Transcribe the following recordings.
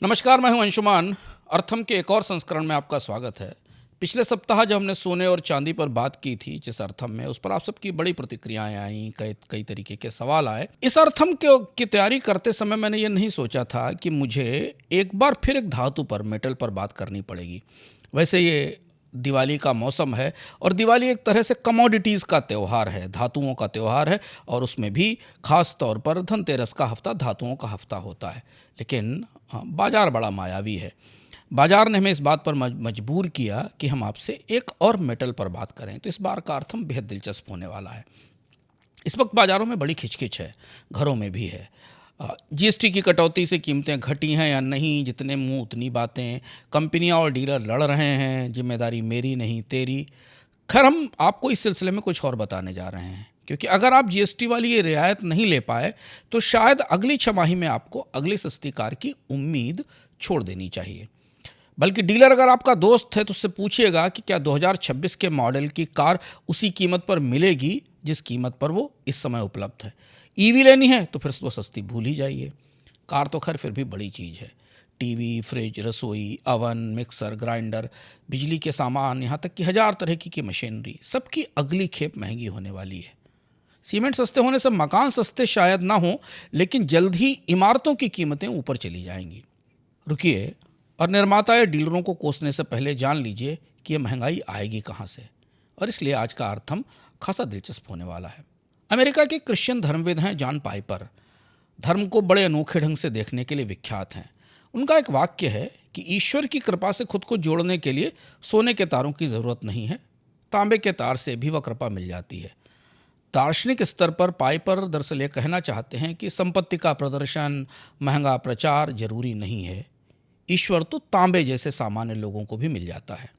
नमस्कार, मैं हूं अंशुमान। अर्थम के एक और संस्करण में आपका स्वागत है। पिछले सप्ताह जब हमने सोने और चांदी पर बात की थी जिस अर्थम में, उस पर आप सबकी बड़ी प्रतिक्रियाएं आईं, कई कई तरीके के सवाल आए। इस अर्थम की तैयारी करते समय मैंने ये नहीं सोचा था कि मुझे एक बार फिर एक धातु पर, मेटल पर बात करनी पड़ेगी। वैसे ये दिवाली का मौसम है और दिवाली एक तरह से कमोडिटीज़ का त्यौहार है, धातुओं का त्यौहार है, और उसमें भी खास तौर पर धनतेरस का हफ्ता धातुओं का हफ्ता होता है। लेकिन बाजार बड़ा मायावी है। बाजार ने हमें इस बात पर मजबूर किया कि हम आपसे एक और मेटल पर बात करें। तो इस बार का अर्थम बेहद दिलचस्प होने वाला है। इस वक्त बाज़ारों में बड़ी खिचखिच है, घरों में भी है। जीएसटी की कटौती से कीमतें घटी हैं या नहीं, जितने मुंह उतनी बातें। कंपनियां और डीलर लड़ रहे हैं, जिम्मेदारी मेरी नहीं तेरी। खैर, हम आपको इस सिलसिले में कुछ और बताने जा रहे हैं, क्योंकि अगर आप जीएसटी वाली ये रियायत नहीं ले पाए तो शायद अगली छमाही में आपको अगली सस्ती कार की उम्मीद छोड़ देनी चाहिए। बल्कि डीलर अगर आपका दोस्त है तो उससे पूछिएगा कि क्या 2026 के मॉडल की कार उसी कीमत पर मिलेगी जिस कीमत पर वो इस समय उपलब्ध है। ईवी लेनी है तो फिर तो सस्ती भूल ही जाइए। कार तो खैर फिर भी बड़ी चीज़ है। टीवी, फ्रिज, रसोई, अवन, मिक्सर, ग्राइंडर, बिजली के सामान, यहाँ तक कि 1000 तरह की मशीनरी, सबकी अगली खेप महंगी होने वाली है। सीमेंट सस्ते होने से मकान सस्ते शायद ना हो, लेकिन जल्द ही इमारतों की कीमतें ऊपर चली जाएंगी। रुकिए, और निर्माता या डीलरों को कोसने से पहले जान लीजिए कि यह महंगाई आएगी कहाँ से। और इसलिए आज का अर्थम खासा दिलचस्प होने वाला है। अमेरिका के क्रिश्चियन धर्मविद हैं जॉन पाइपर। धर्म को बड़े अनोखे ढंग से देखने के लिए विख्यात हैं। उनका एक वाक्य है कि ईश्वर की कृपा से खुद को जोड़ने के लिए सोने के तारों की ज़रूरत नहीं है, तांबे के तार से भी वह कृपा मिल जाती है। दार्शनिक स्तर पर पाइपर दरअसल ये कहना चाहते हैं कि संपत्ति का प्रदर्शन, महंगा प्रचार जरूरी नहीं है। ईश्वर तो तांबे जैसे सामान्य लोगों को भी मिल जाता है।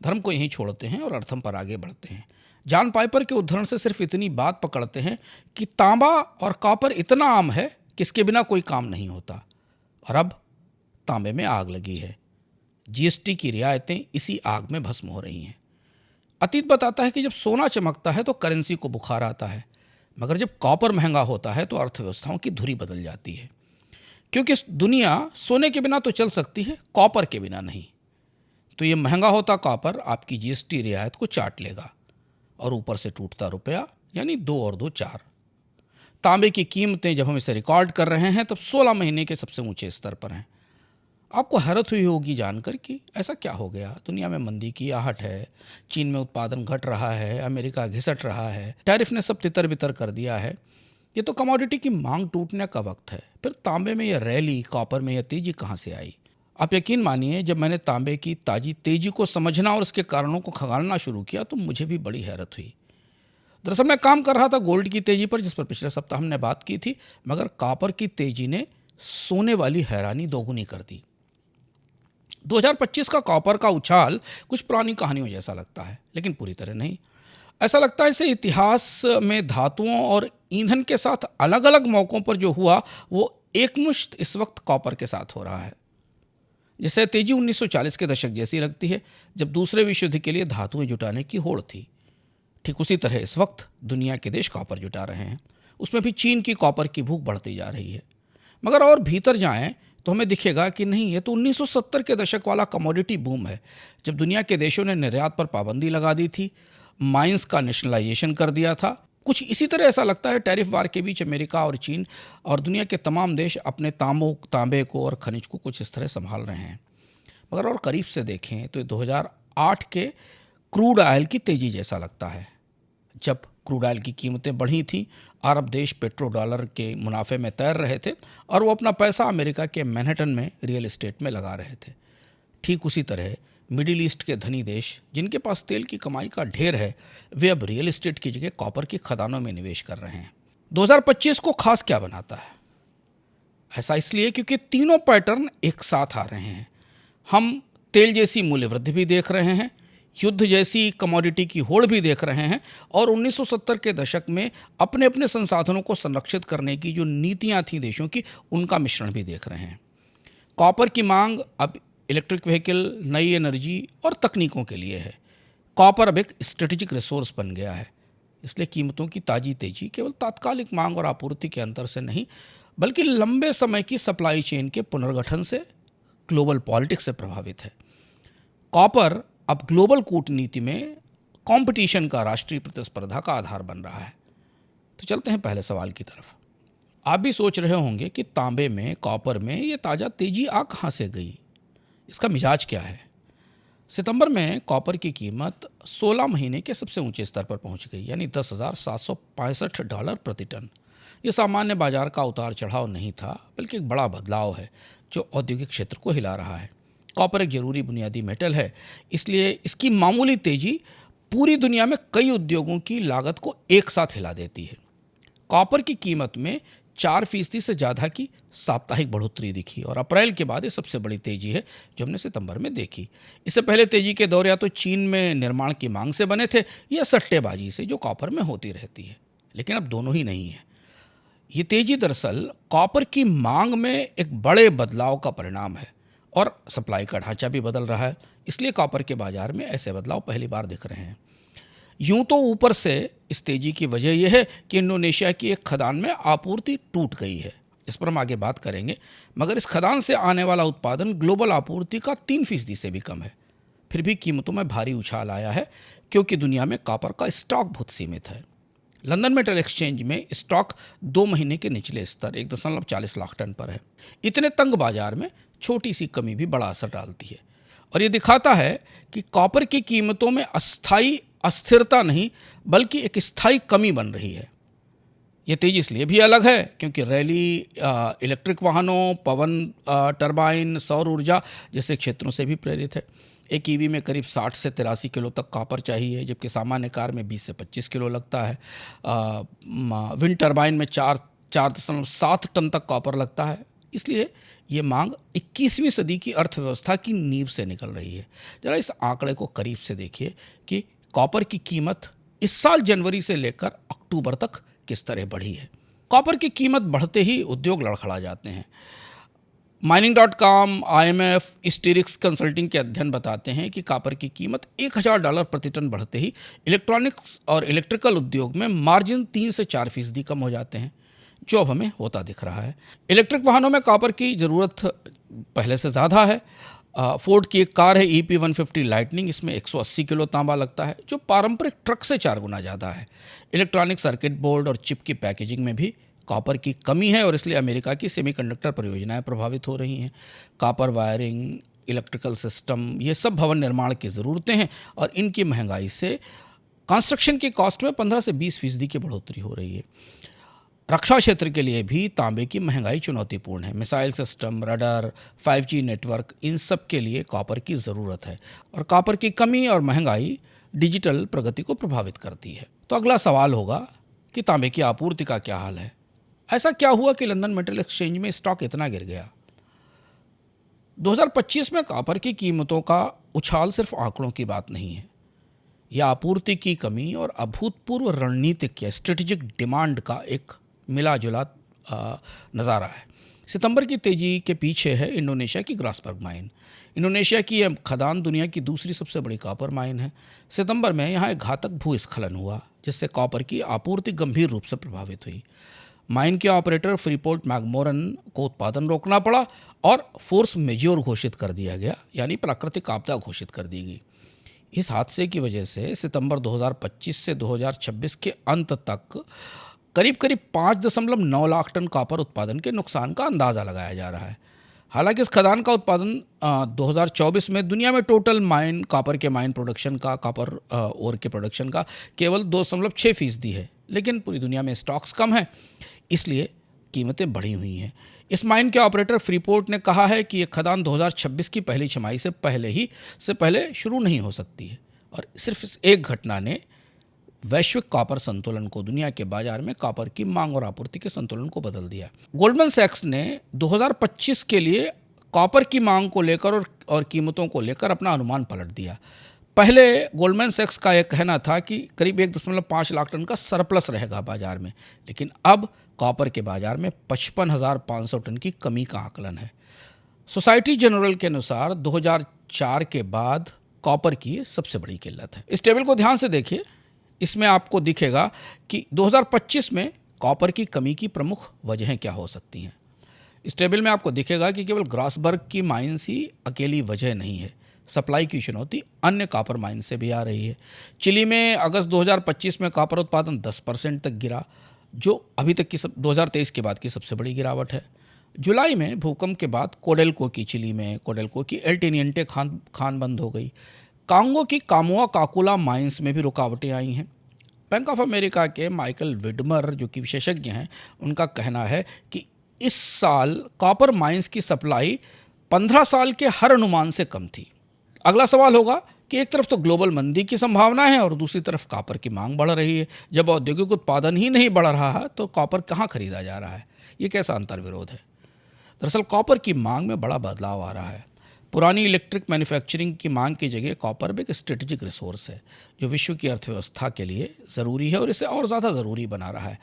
धर्म को यहीं छोड़ते हैं और अर्थम पर आगे बढ़ते हैं। जॉन पाइपर के उद्धरण से सिर्फ इतनी बात पकड़ते हैं कि तांबा और कॉपर इतना आम है कि इसके बिना कोई काम नहीं होता, और अब तांबे में आग लगी है। जीएसटी की रियायतें इसी आग में भस्म हो रही हैं। अतीत बताता है कि जब सोना चमकता है तो करेंसी को बुखार आता है, मगर जब कॉपर महंगा होता है तो अर्थव्यवस्थाओं की धुरी बदल जाती है। क्योंकि दुनिया सोने के बिना तो चल सकती है, कॉपर के बिना नहीं। तो ये महंगा होता कॉपर आपकी जीएसटी रियायत को चाट लेगा, और ऊपर से टूटता रुपया, यानी 2 और 2 4। तांबे की कीमतें जब हम इसे रिकॉर्ड कर रहे हैं तब 16 महीने के सबसे ऊंचे स्तर पर हैं। आपको हैरत हुई होगी जानकर कि ऐसा क्या हो गया। दुनिया में मंदी की आहट है, चीन में उत्पादन घट रहा है, अमेरिका घिसट रहा है, टैरिफ ने सब तितर बितर कर दिया है। ये तो कमोडिटी की मांग टूटने का वक्त है। फिर तांबे में यह रैली, कॉपर में यह तेजी कहाँ से आई? आप यकीन मानिए, जब मैंने तांबे की ताजी तेजी को समझना और उसके कारणों को खंगालना शुरू किया तो मुझे भी बड़ी हैरत हुई। दरअसल मैं काम कर रहा था गोल्ड की तेजी पर, जिस पर पिछले सप्ताह हमने बात की थी, मगर कॉपर की तेजी ने सोने वाली हैरानी दोगुनी कर दी। 2025 का कॉपर का उछाल कुछ पुरानी कहानियों जैसा लगता है, लेकिन पूरी तरह नहीं। ऐसा लगता है इसे इतिहास में धातुओं और ईंधन के साथ अलग अलग मौकों पर जो हुआ वो एकमुश्त इस वक्त कॉपर के साथ हो रहा है। जिससे तेजी 1940 के दशक जैसी लगती है, जब दूसरे विश्व युद्ध के लिए धातुएं जुटाने की होड़ थी। ठीक उसी तरह इस वक्त दुनिया के देश कॉपर जुटा रहे हैं। उसमें भी चीन की कॉपर की भूख बढ़ती जा रही है। मगर और भीतर जाएं तो हमें दिखेगा कि नहीं, ये तो 1970 के दशक वाला कमोडिटी बूम है, जब दुनिया के देशों ने निर्यात पर पाबंदी लगा दी थी, माइंस का नेशनलाइजेशन कर दिया था। कुछ इसी तरह ऐसा लगता है टैरिफ वार के बीच अमेरिका और चीन और दुनिया के तमाम देश अपने तांबे को और खनिज को कुछ इस तरह संभाल रहे हैं। मगर और करीब से देखें तो 2008 के क्रूड ऑयल की तेजी जैसा लगता है। जब क्रूड ऑयल की कीमतें बढ़ी थीं, अरब देश पेट्रो डॉलर के मुनाफे में तैर रहे थे और वो अपना पैसा अमेरिका के मैनहट्टन में रियल एस्टेट में लगा रहे थे। ठीक उसी तरह मिडिल ईस्ट के धनी देश, जिनके पास तेल की कमाई का ढेर है, वे अब रियल एस्टेट की जगह कॉपर की खदानों में निवेश कर रहे हैं। 2025 को खास क्या बनाता है? ऐसा इसलिए क्योंकि तीनों पैटर्न एक साथ आ रहे हैं। हम तेल जैसी मूल्य वृद्धि भी देख रहे हैं, युद्ध जैसी कमोडिटी की होड़ भी देख रहे हैं, और 1970 के दशक में अपने अपने संसाधनों को संरक्षित करने की जो नीतियां थीं देशों की, उनका मिश्रण भी देख रहे हैं। कॉपर की मांग अब इलेक्ट्रिक व्हीकल, नई एनर्जी और तकनीकों के लिए है। कॉपर अब एक स्ट्रेटेजिक रिसोर्स बन गया है। इसलिए कीमतों की ताजी तेजी केवल तात्कालिक मांग और आपूर्ति के अंतर से नहीं, बल्कि लंबे समय की सप्लाई चेन के पुनर्गठन से ग्लोबल पॉलिटिक्स से प्रभावित है। कॉपर अब ग्लोबल कूटनीति में कंपटीशन का, राष्ट्रीय प्रतिस्पर्धा का आधार बन रहा है। तो चलते हैं पहले सवाल की तरफ। आप भी सोच रहे होंगे कि तांबे में, कॉपर में ये ताज़ा तेजी आ कहाँ से गई, इसका मिजाज क्या है। सितंबर में कॉपर की कीमत 16 महीने के सबसे ऊंचे स्तर पर पहुंच गई, यानी $10,765 प्रति टन। ये सामान्य बाजार का उतार चढ़ाव नहीं था, बल्कि एक बड़ा बदलाव है जो औद्योगिक क्षेत्र को हिला रहा है। कॉपर एक जरूरी बुनियादी मेटल है, इसलिए इसकी मामूली तेजी पूरी दुनिया में कई उद्योगों की लागत को एक साथ हिला देती है। कॉपर की कीमत में 4% से ज़्यादा की साप्ताहिक बढ़ोतरी दिखी और अप्रैल के बाद ये सबसे बड़ी तेजी है जो हमने सितंबर में देखी। इससे पहले तेजी के दौर या तो चीन में निर्माण की मांग से बने थे या सट्टेबाजी से, जो कॉपर में होती रहती है, लेकिन अब दोनों ही नहीं है। ये तेजी दरअसल कॉपर की मांग में एक बड़े बदलाव का परिणाम है और सप्लाई का ढांचा भी बदल रहा है, इसलिए कॉपर के बाजार में ऐसे बदलाव पहली बार दिख रहे हैं। यूं तो ऊपर से इस तेजी की वजह यह है कि इंडोनेशिया की एक खदान में आपूर्ति टूट गई है, इस पर हम आगे बात करेंगे, मगर इस खदान से आने वाला उत्पादन ग्लोबल आपूर्ति का 3% से भी कम है। फिर भी कीमतों में भारी उछाल आया है क्योंकि दुनिया में कॉपर का स्टॉक बहुत सीमित है। लंदन मेटल एक्सचेंज में स्टॉक 2 महीने के निचले स्तर 1.40 लाख टन पर है। इतने तंग बाजार में छोटी सी कमी भी बड़ा असर डालती है और ये दिखाता है कि कॉपर की कीमतों में अस्थायी अस्थिरता नहीं, बल्कि एक स्थायी कमी बन रही है। ये तेजी इसलिए भी अलग है क्योंकि रैली, इलेक्ट्रिक वाहनों, पवन टरबाइन, सौर ऊर्जा जैसे क्षेत्रों से भी प्रेरित है। एक ईवी में करीब 60 से 83 किलो तक कॉपर चाहिए, जबकि सामान्य कार में 20 से 25 किलो लगता है। विंड टरबाइन में 4.7 टन तक कॉपर लगता है। इसलिए ये मांग 21वीं सदी की अर्थव्यवस्था की नींव से निकल रही है। जरा इस आंकड़े को करीब से देखिए कि कॉपर की कीमत इस साल जनवरी से लेकर अक्टूबर तक किस तरह बढ़ी है। कॉपर की कीमत बढ़ते ही उद्योग लड़खड़ा जाते हैं। Mining.com, IMF, स्टीरिक्स कंसल्टिंग के अध्ययन बताते हैं कि कॉपर की कीमत $1,000 प्रति टन बढ़ते ही इलेक्ट्रॉनिक्स और इलेक्ट्रिकल उद्योग में मार्जिन 3 से 4% कम हो जाते हैं, जो अब हमें होता दिख रहा है। इलेक्ट्रिक वाहनों में कॉपर की ज़रूरत पहले से ज़्यादा है। फोर्ड की एक कार है EP150 लाइटनिंग, इसमें 180 किलो तांबा लगता है, जो पारंपरिक ट्रक से 4 गुना ज़्यादा है। इलेक्ट्रॉनिक सर्किट बोर्ड और चिप की पैकेजिंग में भी कॉपर की कमी है और इसलिए अमेरिका की सेमीकंडक्टर परियोजनाएं प्रभावित हो रही हैं। कॉपर वायरिंग, इलेक्ट्रिकल सिस्टम, ये सब भवन निर्माण की ज़रूरतें हैं और इनकी महंगाई से कंस्ट्रक्शन की कॉस्ट में 15 से 20% की बढ़ोतरी हो रही है। रक्षा क्षेत्र के लिए भी तांबे की महंगाई चुनौतीपूर्ण है। Missile system, radar, 5G network, इन सब के लिए कॉपर की ज़रूरत है और कॉपर की कमी और महंगाई डिजिटल प्रगति को प्रभावित करती है। तो अगला सवाल होगा कि तांबे की आपूर्ति का क्या हाल है। ऐसा क्या हुआ कि लंदन मेटल एक्सचेंज में स्टॉक इतना गिर गया। 2025 में कॉपर की कीमतों का उछाल सिर्फ आंकड़ों की बात नहीं है, यह आपूर्ति की कमी और अभूतपूर्व रणनीतिक या स्ट्रेटेजिक डिमांड का एक मिला जुला नज़ारा है। सितंबर की तेजी के पीछे है इंडोनेशिया की ग्रासबर्ग माइन। इंडोनेशिया की यह खदान दुनिया की दूसरी सबसे बड़ी कॉपर माइन है। सितंबर में यहाँ एक घातक भूस्खलन हुआ जिससे कॉपर की आपूर्ति गंभीर रूप से प्रभावित हुई। माइन के ऑपरेटर फ्रीपोर्ट मैकमोरन को उत्पादन रोकना पड़ा और फोर्स मेज्योर घोषित कर दिया गया, यानी प्राकृतिक आपदा घोषित कर दी गई। इस हादसे की वजह से सितंबर 2025 से 2026 के अंत तक करीब 5.9 लाख टन कॉपर उत्पादन के नुकसान का अंदाज़ा लगाया जा रहा है। हालांकि इस खदान का उत्पादन 2024 में दुनिया में टोटल कॉपर के माइन प्रोडक्शन का, कॉपर ओर के प्रोडक्शन का केवल 2.6% है, लेकिन पूरी दुनिया में स्टॉक्स कम हैं, इसलिए कीमतें बढ़ी हुई हैं। इस माइन के ऑपरेटर फ्रीपोर्ट ने कहा है कि यह खदान 2026 की पहली छमाही से पहले शुरू नहीं हो सकती है और सिर्फ इस एक घटना ने वैश्विक कॉपर संतुलन को, दुनिया के बाजार में कॉपर की मांग और आपूर्ति के संतुलन को बदल दिया। गोल्डमैन सैक्स ने 2025 के लिए कॉपर की मांग को लेकर और कीमतों को लेकर अपना अनुमान पलट दिया। पहले गोल्डमैन सैक्स का यह कहना था कि करीब 1.5 लाख टन का सरप्लस रहेगा बाजार में, लेकिन अब कॉपर के बाजार में 55,500 टन की कमी का आकलन है। सोसाइटी जनरल के अनुसार 2004 के बाद कॉपर की सबसे बड़ी किल्लत है। इस टेबल को ध्यान से देखिए, इसमें आपको दिखेगा कि 2025 में कॉपर की कमी की प्रमुख वजहें क्या हो सकती हैं। इस टेबल में आपको दिखेगा कि केवल ग्रासबर्ग की माइंस ही अकेली वजह नहीं है, सप्लाई की चुनौती अन्य कॉपर माइन से भी आ रही है। चिली में अगस्त 2025 में कॉपर उत्पादन 10% तक गिरा, जो अभी तक की 2023 के बाद की सबसे बड़ी गिरावट है। जुलाई में भूकंप के बाद कोडेल्को की चिली में कोडेल्को की एल टेनियंटे खान बंद हो गई। कांगो की कामुआ काकुला माइंस में भी रुकावटें आई हैं। बैंक ऑफ अमेरिका के माइकल विडमर जो कि विशेषज्ञ हैं, उनका कहना है कि इस साल कॉपर माइंस की सप्लाई 15 साल के हर अनुमान से कम थी। अगला सवाल होगा कि एक तरफ तो ग्लोबल मंदी की संभावना है और दूसरी तरफ कॉपर की मांग बढ़ रही है। जब औद्योगिक उत्पादन ही नहीं बढ़ रहा है तो कॉपर कहाँ खरीदा जा रहा है? ये कैसा अंतर्विरोध है? दरअसल कॉपर की मांग में बड़ा बदलाव आ रहा है। पुरानी इलेक्ट्रिक मैन्युफैक्चरिंग की मांग की जगह कॉपर भी एक स्ट्रेटेजिक रिसोर्स है जो विश्व की अर्थव्यवस्था के लिए ज़रूरी है और इसे और ज़्यादा ज़रूरी बना रहा है।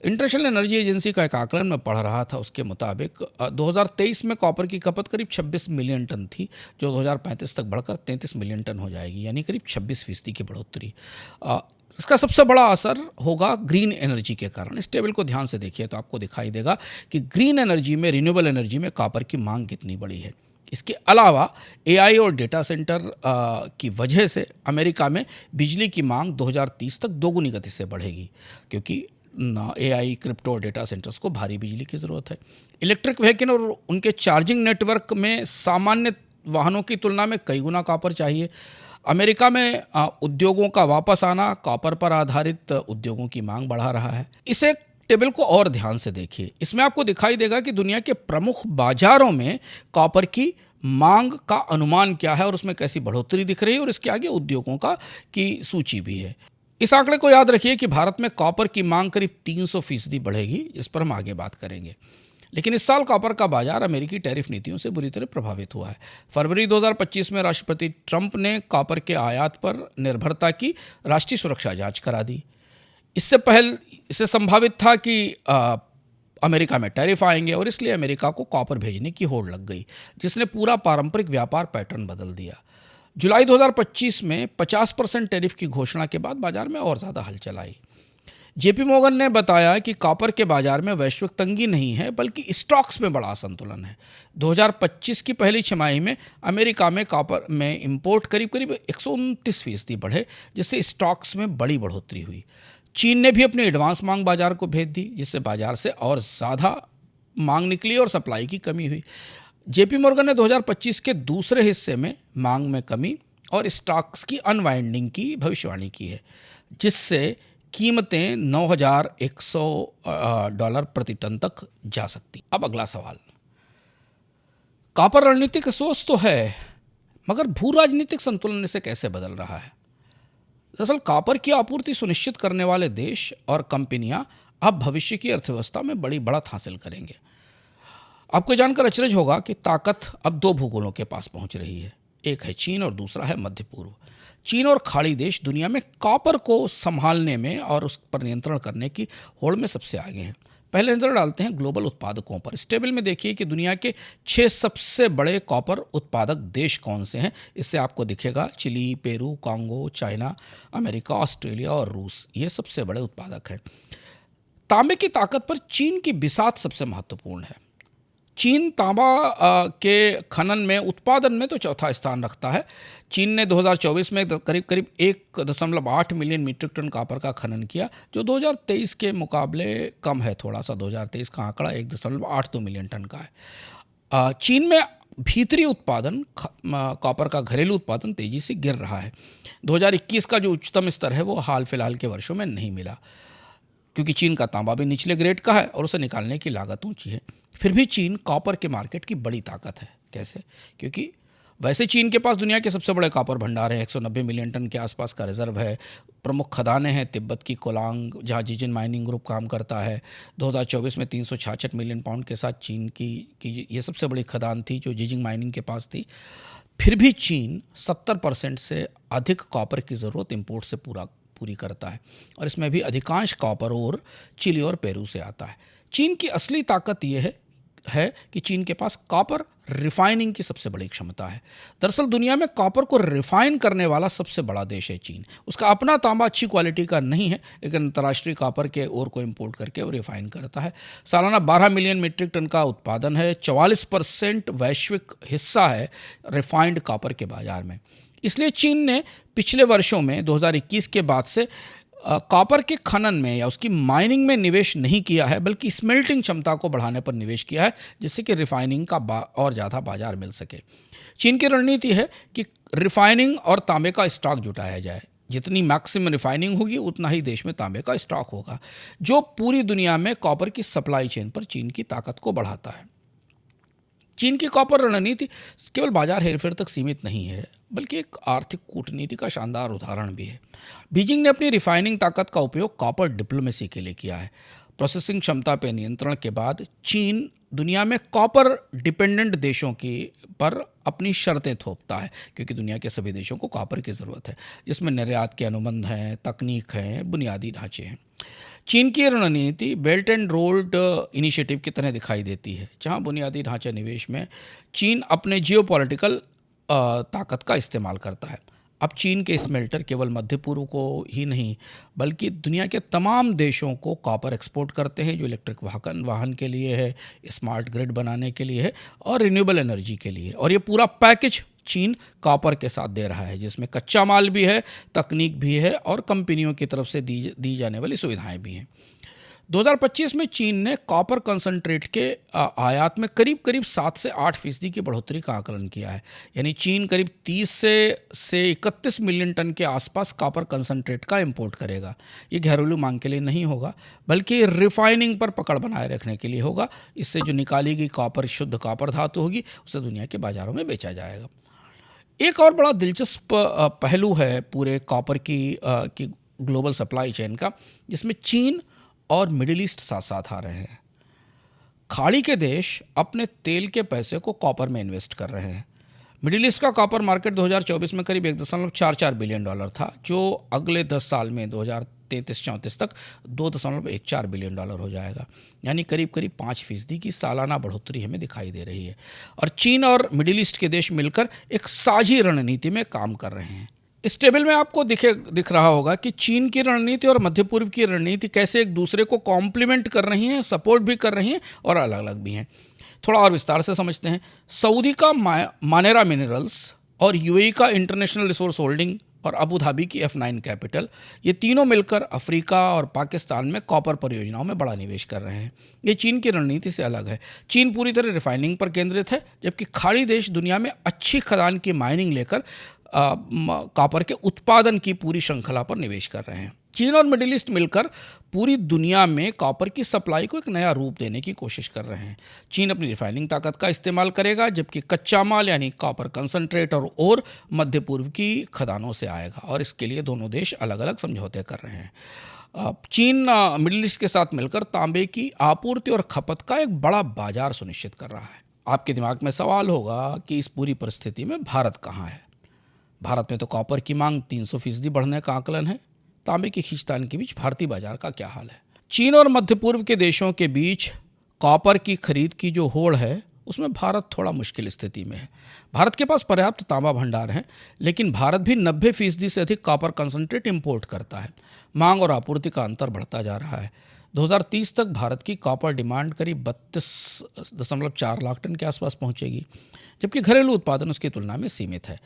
इंटरनेशनल एनर्जी एजेंसी का एक आकलन मैं पढ़ रहा था, उसके मुताबिक 2023 में कॉपर की खपत करीब 26 मिलियन टन थी, जो 2035 तक बढ़कर 33 मिलियन टन हो जाएगी, यानी करीब 26% की बढ़ोतरी। इसका सबसे बड़ा असर होगा ग्रीन एनर्जी के कारण। इस टेबल को ध्यान से देखिए तो आपको दिखाई देगा कि ग्रीन एनर्जी में, रिन्यूएबल एनर्जी में कॉपर की मांग कितनी बड़ी है। इसके अलावा एआई और डेटा सेंटर की वजह से अमेरिका में बिजली की मांग 2030 तक दोगुनी गति से बढ़ेगी, क्योंकि एआई, क्रिप्टो और डेटा सेंटर्स को भारी बिजली की ज़रूरत है। इलेक्ट्रिक व्हीकल और उनके चार्जिंग नेटवर्क में सामान्य वाहनों की तुलना में कई गुना कॉपर चाहिए। अमेरिका में उद्योगों का वापस आना कॉपर पर आधारित उद्योगों की मांग बढ़ा रहा है। इसे टेबल को और ध्यान से देखिए। इसमें आपको दिखाई देगा कि दुनिया के प्रमुख बाजारों में कॉपर की मांग का अनुमान क्या है और उसमें कैसी बढ़ोतरी दिख रही है, और इसके आगे उद्योगों की सूची भी है। इस आंकड़े को याद रखिए कि भारत में कॉपर की मांग करीब 300% बढ़ेगी, जिस पर हम आगे बात करेंगे। लेकिन इस साल कॉपर का बाजार अमेरिकी टैरिफ नीतियों से बुरी तरह प्रभावित हुआ है। फरवरी 2025 में राष्ट्रपति ट्रंप ने कॉपर के आयात पर निर्भरता की राष्ट्रीय सुरक्षा जांच करा दी। इससे संभावित था कि अमेरिका में टैरिफ आएंगे और इसलिए अमेरिका को कॉपर भेजने की होड़ लग गई, जिसने पूरा पारंपरिक व्यापार पैटर्न बदल दिया। जुलाई 2025 में 50% टैरिफ की घोषणा के बाद बाजार में और ज़्यादा हलचल आई। जेपी मॉर्गन ने बताया कि कॉपर के बाजार में वैश्विक तंगी नहीं है, बल्कि स्टॉक्स में बड़ा असंतुलन है। 2025 की पहली छमाही में अमेरिका में कॉपर में इंपोर्ट करीब 129% बढ़े, जिससे स्टॉक्स में बड़ी बढ़ोतरी हुई। चीन ने भी अपनी एडवांस मांग बाजार को भेज दी, जिससे बाजार से और ज़्यादा मांग निकली और सप्लाई की कमी हुई। जेपी मॉर्गन ने 2025 के दूसरे हिस्से में मांग में कमी और स्टॉक्स की अनवाइंडिंग की भविष्यवाणी की है, जिससे कीमतें $9,100 प्रति टन तक जा सकती। अब अगला सवाल, कॉपर रणनीतिक सोच तो है, मगर भू राजनीतिक संतुलन इसे कैसे बदल रहा है? दरअसल कॉपर की आपूर्ति सुनिश्चित करने वाले देश और कंपनियां अब भविष्य की अर्थव्यवस्था में बड़ी बढ़त हासिल करेंगे। आपको जानकर अचरज होगा कि ताकत अब दो भूगोलों के पास पहुंच रही है, एक है चीन और दूसरा है मध्य पूर्व। चीन और खाड़ी देश दुनिया में कॉपर को संभालने में और उस पर नियंत्रण करने की होड़ में सबसे आगे हैं। पहले नजर डालते हैं ग्लोबल उत्पादकों पर। इस टेबल में देखिए कि दुनिया के 6 सबसे बड़े कॉपर उत्पादक देश कौन से हैं। इससे आपको दिखेगा Chile, Peru, Congo, China, America, Australia और रूस, ये सबसे बड़े उत्पादक हैं। तांबे की ताकत पर चीन की बिसात सबसे महत्वपूर्ण है। चीन तांबा के खनन में, उत्पादन में तो चौथा स्थान रखता है। चीन ने 2024 में करीब 1.8 मिलियन मीट्रिक टन कॉपर का खनन किया, जो 2023 के मुकाबले कम है थोड़ा सा। 2023 का आंकड़ा 1.82 मिलियन टन का है। चीन में भीतरी उत्पादन, कॉपर का घरेलू उत्पादन तेजी से गिर रहा है। 2021 का जो उच्चतम स्तर है वो हाल फिलहाल के वर्षों में नहीं मिला, क्योंकि चीन का तांबा भी निचले ग्रेड का है और उसे निकालने की लागत ऊंची है। फिर भी चीन कॉपर के मार्केट की बड़ी ताकत है। कैसे? क्योंकि वैसे चीन के पास दुनिया के सबसे बड़े कॉपर भंडार हैं, 190 मिलियन टन के आसपास का रिजर्व है। प्रमुख खदानें हैं तिब्बत की कोलांग, जहाँ जिजिन माइनिंग ग्रुप काम करता है। 2024 में 366 मिलियन पाउंड के साथ चीन की ये सबसे बड़ी खदान थी जो जिजिंग माइनिंग के पास थी। फिर भी चीन 70% से अधिक कॉपर की ज़रूरत इम्पोर्ट से पूरी करता है, और इसमें भी अधिकांश कॉपर और चिली और पेरू से आता है। चीन की असली ताकत यह है है कि चीन के पास कॉपर रिफाइनिंग की सबसे बड़ी क्षमता है। दरअसल दुनिया में कॉपर को रिफाइन करने वाला सबसे बड़ा देश है चीन। उसका अपना तांबा अच्छी क्वालिटी का नहीं है, लेकिन अंतर्राष्ट्रीय कॉपर के ओर को इंपोर्ट करके वो रिफाइन करता है। सालाना 12 मिलियन मीट्रिक टन का उत्पादन है। 44% वैश्विक हिस्सा है रिफाइंड कॉपर के बाजार में। इसलिए चीन ने पिछले वर्षों में 2021 के बाद से कॉपर के खनन में या उसकी माइनिंग में निवेश नहीं किया है, बल्कि स्मेल्टिंग क्षमता को बढ़ाने पर निवेश किया है, जिससे कि रिफाइनिंग का और ज़्यादा बाजार मिल सके। चीन की रणनीति है कि रिफाइनिंग और तांबे का स्टॉक जुटाया जाए। जितनी मैक्सिमम रिफाइनिंग होगी उतना ही देश में तांबे का स्टॉक होगा, जो पूरी दुनिया में कॉपर की सप्लाई चेन पर चीन की ताकत को बढ़ाता है। चीन की कॉपर रणनीति केवल बाजार हेरफेर तक सीमित नहीं है, बल्कि एक आर्थिक कूटनीति का शानदार उदाहरण भी है। बीजिंग ने अपनी रिफाइनिंग ताकत का उपयोग कॉपर डिप्लोमेसी के लिए किया है। प्रोसेसिंग क्षमता पर नियंत्रण के बाद चीन दुनिया में कॉपर डिपेंडेंट देशों की पर अपनी शर्तें थोपता है, क्योंकि दुनिया के सभी देशों को कॉपर की ज़रूरत है, जिसमें निर्यात के अनुबंध हैं, तकनीक हैं, बुनियादी ढांचे हैं। चीन की रणनीति बेल्ट एंड रोड इनिशिएटिव की तरह दिखाई देती है, जहां बुनियादी ढांचा निवेश में चीन अपने जियोपॉलिटिकल ताकत का इस्तेमाल करता है। अब चीन के स्मेल्टर केवल मध्य पूर्व को ही नहीं, बल्कि दुनिया के तमाम देशों को कॉपर एक्सपोर्ट करते हैं, जो इलेक्ट्रिक वाहन के लिए है, स्मार्ट ग्रिड बनाने के लिए है और रिन्यूएबल एनर्जी के लिए। और ये पूरा पैकेज चीन कॉपर के साथ दे रहा है, जिसमें कच्चा माल भी है, तकनीक भी है और कंपनियों की तरफ से दी जाने वाली सुविधाएं भी हैं। 2025 में चीन ने कॉपर कंसंट्रेट के आयात में करीब 7 से 8% की बढ़ोतरी का आकलन किया है। यानी चीन करीब 30 से 31 मिलियन टन के आसपास कॉपर कंसंट्रेट का इंपोर्ट करेगा। ये घरेलू मांग के लिए नहीं होगा, बल्कि रिफाइनिंग पर पकड़ बनाए रखने के लिए होगा। इससे जो निकाली गई कॉपर शुद्ध कॉपर धातु होगी, उसे दुनिया के बाज़ारों में बेचा जाएगा। एक और बड़ा दिलचस्प पहलू है पूरे कॉपर की ग्लोबल सप्लाई चेन का, जिसमें चीन और मिडिल ईस्ट साथ साथ आ रहे हैं। खाड़ी के देश अपने तेल के पैसे को कॉपर में इन्वेस्ट कर रहे हैं। मिडिल ईस्ट का कॉपर मार्केट 2024 में करीब $1.44 बिलियन था, जो अगले 10 साल में 2033-34 तक $2.14 बिलियन हो जाएगा। यानी करीब 5% की सालाना बढ़ोतरी हमें दिखाई दे रही है। और चीन और मिडिल ईस्ट के देश मिलकर एक साझी रणनीति में काम कर रहे हैं। इस टेबल में आपको दिख रहा होगा कि चीन की रणनीति और मध्य पूर्व की रणनीति कैसे एक दूसरे को कॉम्प्लीमेंट कर रही हैं, सपोर्ट भी कर रही हैं और अलग अलग भी हैं। थोड़ा और विस्तार से समझते हैं। सऊदी का मानेरा मिनरल्स और यूएई का इंटरनेशनल रिसोर्स होल्डिंग और अबू धाबी की F9 कैपिटल, ये तीनों मिलकर अफ्रीका और पाकिस्तान में कॉपर परियोजनाओं में बड़ा निवेश कर रहे हैं। ये चीन की रणनीति से अलग है। चीन पूरी तरह रिफाइनिंग पर केंद्रित है, जबकि खाड़ी देश दुनिया में अच्छी खदान की माइनिंग लेकर कॉपर के उत्पादन की पूरी श्रृंखला पर निवेश कर रहे हैं। चीन और मिडिल ईस्ट मिलकर पूरी दुनिया में कॉपर की सप्लाई को एक नया रूप देने की कोशिश कर रहे हैं। चीन अपनी रिफाइनिंग ताकत का इस्तेमाल करेगा, जबकि कच्चा माल यानी कॉपर कंसंट्रेट और मध्य पूर्व की खदानों से आएगा, और इसके लिए दोनों देश अलग अलग समझौते कर रहे हैं। चीन मिडिल ईस्ट के साथ मिलकर तांबे की आपूर्ति और खपत का एक बड़ा बाजार सुनिश्चित कर रहा है। आपके दिमाग में सवाल होगा कि इस पूरी परिस्थिति में भारत कहाँ है। भारत में तो कॉपर की मांग 300% बढ़ने का आकलन है। तांबे की खींचतान के बीच भारतीय बाजार का क्या हाल है? चीन और मध्य पूर्व के देशों के बीच कॉपर की खरीद की जो होड़ है, उसमें भारत थोड़ा मुश्किल स्थिति में है। भारत के पास पर्याप्त तांबा भंडार है, लेकिन भारत भी 90% से अधिक कॉपर कंसंट्रेट इंपोर्ट करता है। मांग और आपूर्ति का अंतर बढ़ता जा रहा है। 2030 तक भारत की कॉपर डिमांड करीब 32.4 लाख टन के आसपास पहुंचेगी, जबकि घरेलू उत्पादन उसकी तुलना में सीमित है।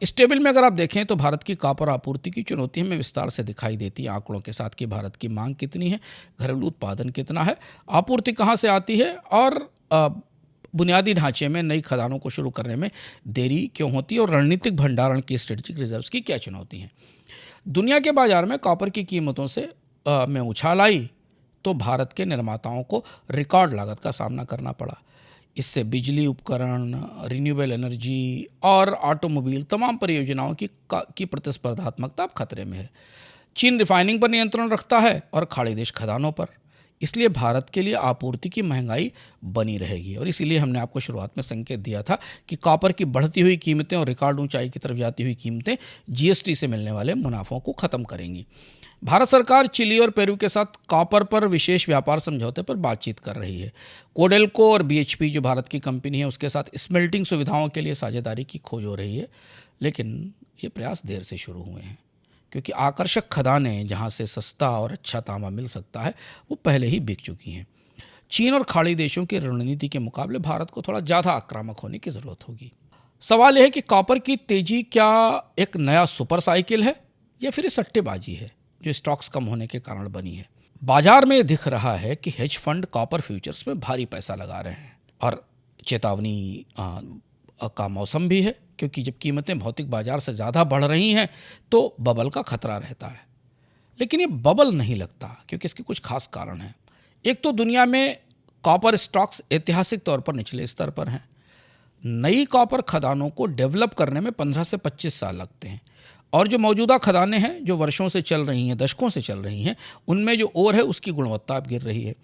इस टेबल में अगर आप देखें तो भारत की कॉपर आपूर्ति की चुनौती हमें विस्तार से दिखाई देती है आंकड़ों के साथ, कि भारत की मांग कितनी है, घरेलू उत्पादन कितना है, आपूर्ति कहाँ से आती है, और बुनियादी ढांचे में नई खदानों को शुरू करने में देरी क्यों होती है, और रणनीतिक भंडारण की स्ट्रेटेजिक रिजर्व्स की क्या चुनौती हैं। दुनिया के बाजार में कॉपर की कीमतों से में उछाल आई तो भारत के निर्माताओं को रिकॉर्ड लागत का सामना करना पड़ा। इससे बिजली उपकरण, रिन्यूएबल एनर्जी और ऑटोमोबाइल तमाम परियोजनाओं की प्रतिस्पर्धात्मकता अब खतरे में है। चीन रिफाइनिंग पर नियंत्रण रखता है और खाड़ी देश खदानों पर। इसलिए भारत के लिए आपूर्ति की महंगाई बनी रहेगी। और इसीलिए हमने आपको शुरुआत में संकेत दिया था कि कॉपर की बढ़ती हुई कीमतें और रिकॉर्ड ऊंचाई की तरफ जाती हुई कीमतें जीएसटी से मिलने वाले मुनाफों को खत्म करेंगी। भारत सरकार चिली और पेरू के साथ कॉपर पर विशेष व्यापार समझौते पर बातचीत कर रही है। कोडेल्को और बीएचपी जो भारत की कंपनी है उसके साथ स्मेल्टिंग सुविधाओं के लिए साझेदारी की खोज हो रही है, लेकिन ये प्रयास देर से शुरू हुए हैं क्योंकि आकर्षक खदानें जहां से सस्ता और अच्छा तांबा मिल सकता है वो पहले ही बिक चुकी हैं। चीन और खाड़ी देशों की रणनीति के मुकाबले भारत को थोड़ा ज़्यादा आक्रामक होने की ज़रूरत होगी। सवाल यह है कि कॉपर की तेजी क्या एक नया सुपर साइकिल है या फिर ये सट्टेबाजी है जो स्टॉक्स कम होने के कारण बनी है। बाजार में दिख रहा है कि हेज फंड कॉपर फ्यूचर्स में भारी पैसा लगा रहे हैं और चेतावनी का मौसम भी है क्योंकि जब कीमतें भौतिक बाजार से ज़्यादा बढ़ रही हैं तो बबल का खतरा रहता है। लेकिन ये बबल नहीं लगता क्योंकि इसके कुछ खास कारण हैं। एक तो दुनिया में कॉपर स्टॉक्स ऐतिहासिक तौर पर निचले स्तर पर हैं। नई कॉपर खदानों को डेवलप करने में 15 से 25 साल लगते हैं और जो मौजूदा खदानें हैं जो वर्षों से चल रही हैं, दशकों से चल रही हैं, उनमें जो ओर है उसकी गुणवत्ता अब गिर रही है।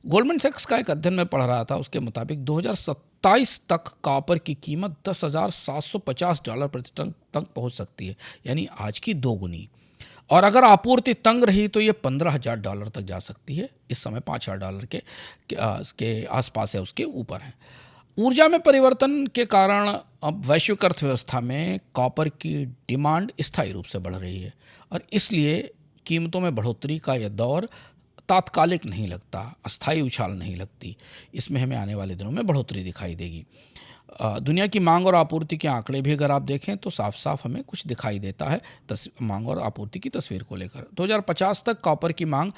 गोल्डमैन सैक्स का एक अध्ययन में पढ़ रहा था, उसके मुताबिक 2027 तक कॉपर की कीमत $10,750 प्रति टन तक पहुंच सकती है, यानी आज की 2 गुनी। और अगर आपूर्ति तंग रही तो ये $15,000 तक जा सकती है। इस समय $5,000 के आसपास है, उसके ऊपर है। ऊर्जा में परिवर्तन के कारण अब वैश्विक अर्थव्यवस्था में कॉपर की डिमांड स्थायी रूप से बढ़ रही है और इसलिए कीमतों में बढ़ोतरी का यह दौर तात्कालिक नहीं लगता, अस्थायी उछाल नहीं लगती। इसमें हमें आने वाले दिनों में बढ़ोतरी दिखाई देगी। दुनिया की मांग और आपूर्ति के आंकड़े भी अगर आप देखें तो साफ साफ हमें कुछ दिखाई देता है मांग और आपूर्ति की तस्वीर को लेकर। 2050 तक कॉपर की मांग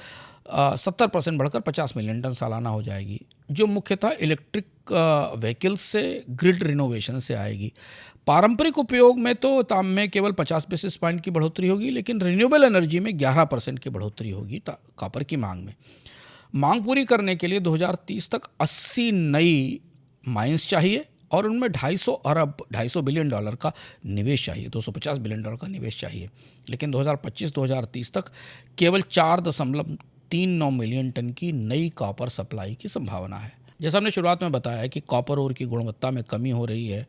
70% बढ़कर 50 मिलियन टन सालाना हो जाएगी, जो मुख्यतः इलेक्ट्रिक व्हीकल्स से ग्रिड रिनोवेशन से आएगी। पारंपरिक उपयोग में तो तांबे में केवल 50 बेसिस पॉइंट की बढ़ोतरी होगी, लेकिन रिन्यूएबल एनर्जी में 11% की बढ़ोतरी होगी कॉपर की मांग में। मांग पूरी करने के लिए 2030 तक 80 नई माइंस चाहिए और उनमें $250 बिलियन का निवेश चाहिए, $250 बिलियन का निवेश चाहिए। लेकिन 2025-2030 तक केवल 4.39 मिलियन टन की नई कॉपर सप्लाई की संभावना है। जैसा हमने शुरुआत में बताया कि कॉपर ओर की गुणवत्ता में कमी हो रही है,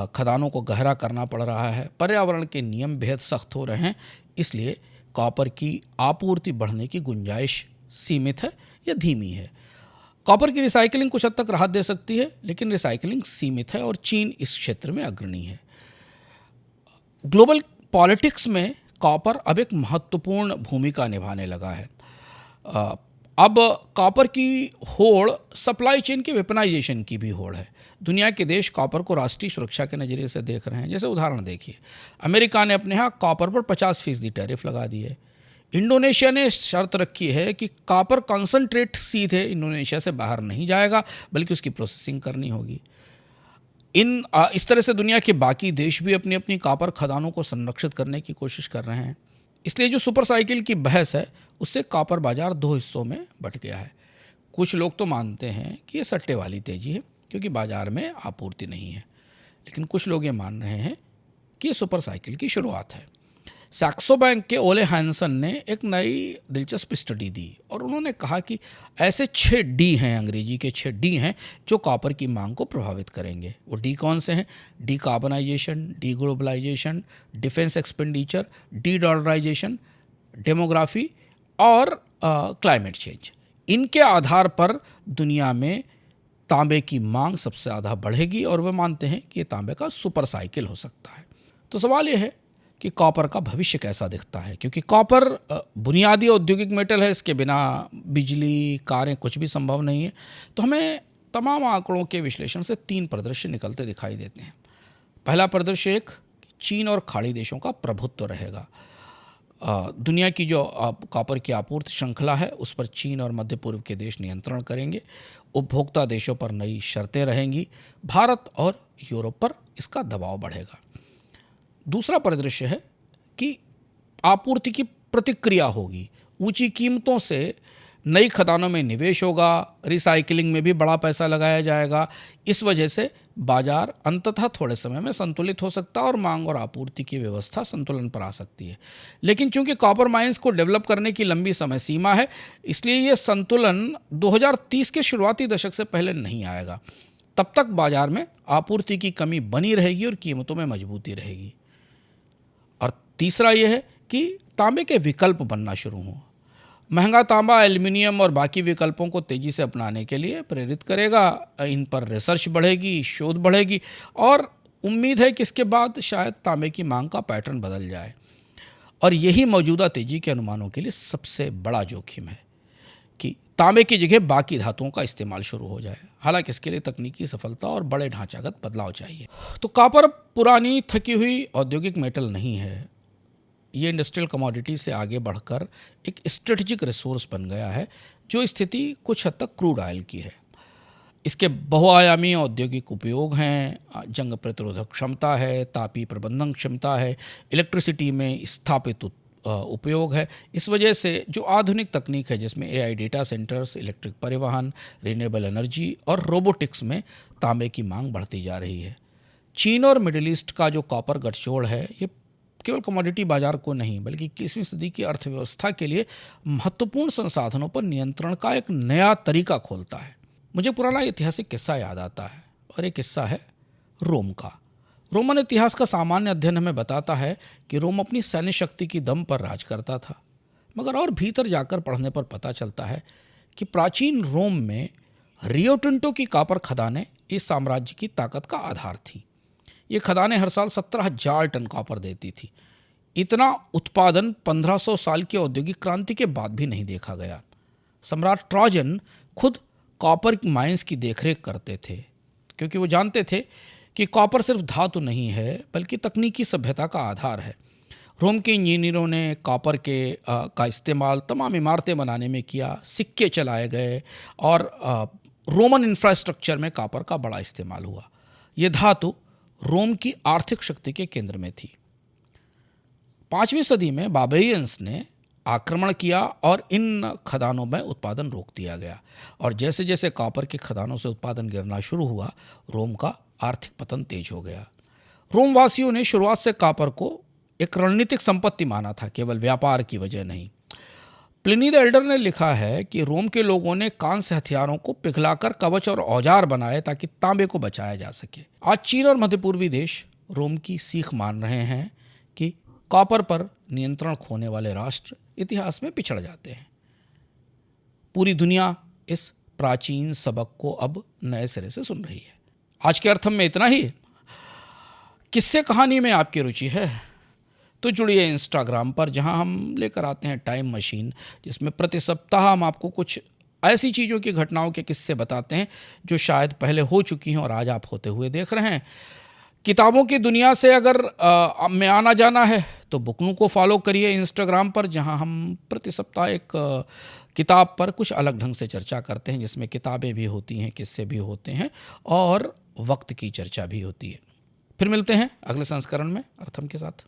खदानों को गहरा करना पड़ रहा है, पर्यावरण के नियम बेहद सख्त हो रहे हैं, इसलिए कॉपर की आपूर्ति बढ़ने की गुंजाइश सीमित है या धीमी है। कॉपर की रिसाइकलिंग कुछ हद तक राहत दे सकती है, लेकिन रिसाइकलिंग सीमित है और चीन इस क्षेत्र में अग्रणी है। ग्लोबल पॉलिटिक्स में कॉपर अब एक महत्वपूर्ण भूमिका निभाने लगा है। अब कॉपर की होड़ सप्लाई चेन के वेपनाइजेशन की भी होड़ है। दुनिया के देश कॉपर को राष्ट्रीय सुरक्षा के नज़रिए से देख रहे हैं। जैसे उदाहरण देखिए, अमेरिका ने अपने यहाँ कॉपर पर 50% टैरिफ लगा दी है। इंडोनेशिया ने शर्त रखी है कि कॉपर कॉन्सनट्रेट सीधे इंडोनेशिया से बाहर नहीं जाएगा, बल्कि उसकी प्रोसेसिंग करनी होगी। इस तरह से दुनिया के बाकी देश भी अपनी अपनी कॉपर खदानों को संरक्षित करने की कोशिश कर रहे हैं। इसलिए जो सुपर साइकिल की बहस है उससे कॉपर बाजार 2 हिस्सों में बंट गया है। कुछ लोग तो मानते हैं कि ये सट्टे वाली तेजी है क्योंकि बाजार में आपूर्ति नहीं है, लेकिन कुछ लोग ये मान रहे हैं कि ये सुपर साइकिल की शुरुआत है। सैक्सो बैंक के ओले हैंसन ने एक नई दिलचस्प स्टडी दी और उन्होंने कहा कि ऐसे 6 डी हैं, अंग्रेजी के 6 डी हैं जो कॉपर की मांग को प्रभावित करेंगे। वो डी कौन से हैं? Decarbonisation, deglobalisation, defence expenditure, dedollarisation, demography और क्लाइमेट चेंज। इनके आधार पर दुनिया में तांबे की मांग सबसे ज़्यादा बढ़ेगी और वे मानते हैं कि ये तांबे का सुपर साइकिल हो सकता है। तो सवाल ये है कि कॉपर का भविष्य कैसा दिखता है, क्योंकि कॉपर बुनियादी औद्योगिक मेटल है, इसके बिना बिजली, कारें कुछ भी संभव नहीं है। तो हमें तमाम आंकड़ों के विश्लेषण से 3 परिदृश्य निकलते दिखाई देते हैं। पहला परिदृश्य एक, चीन और खाड़ी देशों का प्रभुत्व रहेगा। दुनिया की जो कॉपर की आपूर्ति श्रृंखला है उस पर चीन और मध्य पूर्व के देश नियंत्रण करेंगे। उपभोक्ता देशों पर नई शर्तें रहेंगी। भारत और यूरोप पर इसका दबाव बढ़ेगा। दूसरा परिदृश्य है कि आपूर्ति की प्रतिक्रिया होगी। ऊंची कीमतों से नई खदानों में निवेश होगा, रिसाइकलिंग में भी बड़ा पैसा लगाया जाएगा। इस वजह से बाजार अंततः थोड़े समय में संतुलित हो सकता है और मांग और आपूर्ति की व्यवस्था संतुलन पर आ सकती है। लेकिन चूंकि कॉपर माइंस को डेवलप करने की लंबी समय सीमा है, इसलिए ये संतुलन 2030 के शुरुआती दशक से पहले नहीं आएगा। तब तक बाजार में आपूर्ति की कमी बनी रहेगी और कीमतों में मजबूती रहेगी। और तीसरा यह है कि तांबे के विकल्प बनना शुरू हों। महंगा तांबा एल्युमिनियम और बाकी विकल्पों को तेज़ी से अपनाने के लिए प्रेरित करेगा। इन पर रिसर्च बढ़ेगी, शोध बढ़ेगी और उम्मीद है कि इसके बाद शायद तांबे की मांग का पैटर्न बदल जाए। और यही मौजूदा तेज़ी के अनुमानों के लिए सबसे बड़ा जोखिम है कि तांबे की जगह बाकी धातुओं का इस्तेमाल शुरू हो जाए। हालांकि इसके लिए तकनीकी सफलता और बड़े ढांचागत बदलाव चाहिए। तो कॉपर पुरानी थकी हुई औद्योगिक मेटल नहीं है। ये इंडस्ट्रियल कमोडिटी से आगे बढ़कर एक स्ट्रेटेजिक रिसोर्स बन गया है, जो स्थिति कुछ हद तक क्रूड ऑयल की है। इसके बहुआयामी औद्योगिक उपयोग हैं, जंग प्रतिरोधक क्षमता है, तापीय प्रबंधन क्षमता है, इलेक्ट्रिसिटी में स्थापित उपयोग है। इस वजह से जो आधुनिक तकनीक है, जिसमें AI डेटा सेंटर्स, इलेक्ट्रिक परिवहन, रिन्यूएबल एनर्जी और रोबोटिक्स में तांबे की मांग बढ़ती जा रही है। चीन और मिडिल ईस्ट का जो कॉपर गठजोड़ है, ये केवल कमोडिटी बाजार को नहीं बल्कि 21वीं सदी की अर्थव्यवस्था के लिए महत्वपूर्ण संसाधनों पर नियंत्रण का एक नया तरीका खोलता है। मुझे पुराना ऐतिहासिक किस्सा याद आता है और एक किस्सा है रोम का। रोमन इतिहास का सामान्य अध्ययन हमें बताता है कि रोम अपनी सैन्य शक्ति की दम पर राज करता था, मगर और भीतर जाकर पढ़ने पर पता चलता है कि प्राचीन रोम में रियो टिंटो की कॉपर खदानें इस साम्राज्य की ताकत का आधार थीं। ये खदानें हर साल 17,000 टन कॉपर देती थी। इतना उत्पादन 1500 साल की औद्योगिक क्रांति के बाद भी नहीं देखा गया। सम्राट ट्राजन खुद कॉपर माइंस की देखरेख करते थे, क्योंकि वो जानते थे कि कॉपर सिर्फ धातु नहीं है बल्कि तकनीकी सभ्यता का आधार है। रोम के इंजीनियरों ने कॉपर का इस्तेमाल तमाम इमारतें बनाने में किया, सिक्के चलाए गए और रोमन इंफ्रास्ट्रक्चर में कॉपर का बड़ा इस्तेमाल हुआ। ये धातु रोम की आर्थिक शक्ति के केंद्र में थी। 5वीं सदी में बार्बेरियंस ने आक्रमण किया और इन खदानों में उत्पादन रोक दिया गया। और जैसे जैसे कॉपर के खदानों से उत्पादन गिरना शुरू हुआ, रोम का आर्थिक पतन तेज हो गया। रोम वासियों ने शुरुआत से कॉपर को एक रणनीतिक संपत्ति माना था, केवल व्यापार की वजह नहीं। प्लिनी द एल्डर ने लिखा है कि रोम के लोगों ने कांस्य हथियारों को पिघलाकर कवच और औजार बनाए ताकि तांबे को बचाया जा सके। आज चीन और मध्य पूर्वी देश रोम की सीख मान रहे हैं कि कॉपर पर नियंत्रण खोने वाले राष्ट्र इतिहास में पिछड़ जाते हैं। पूरी दुनिया इस प्राचीन सबक को अब नए सिरे से सुन रही है। आज के अर्थम में इतना ही। किस्से कहानी में आपकी रुचि है तो जुड़िए इंस्टाग्राम पर, जहां हम लेकर आते हैं टाइम मशीन, जिसमें प्रति सप्ताह हम आपको कुछ ऐसी चीज़ों की घटनाओं के किस्से बताते हैं जो शायद पहले हो चुकी हैं और आज आप होते हुए देख रहे हैं। किताबों की दुनिया से अगर में आना जाना है तो बुकनू को फॉलो करिए इंस्टाग्राम पर, जहां हम प्रति सप्ताह एक किताब पर कुछ अलग ढंग से चर्चा करते हैं, जिसमें किताबें भी होती हैं, किस्से भी होते हैं और वक्त की चर्चा भी होती है। फिर मिलते हैं अगले संस्करण में अर्थम के साथ।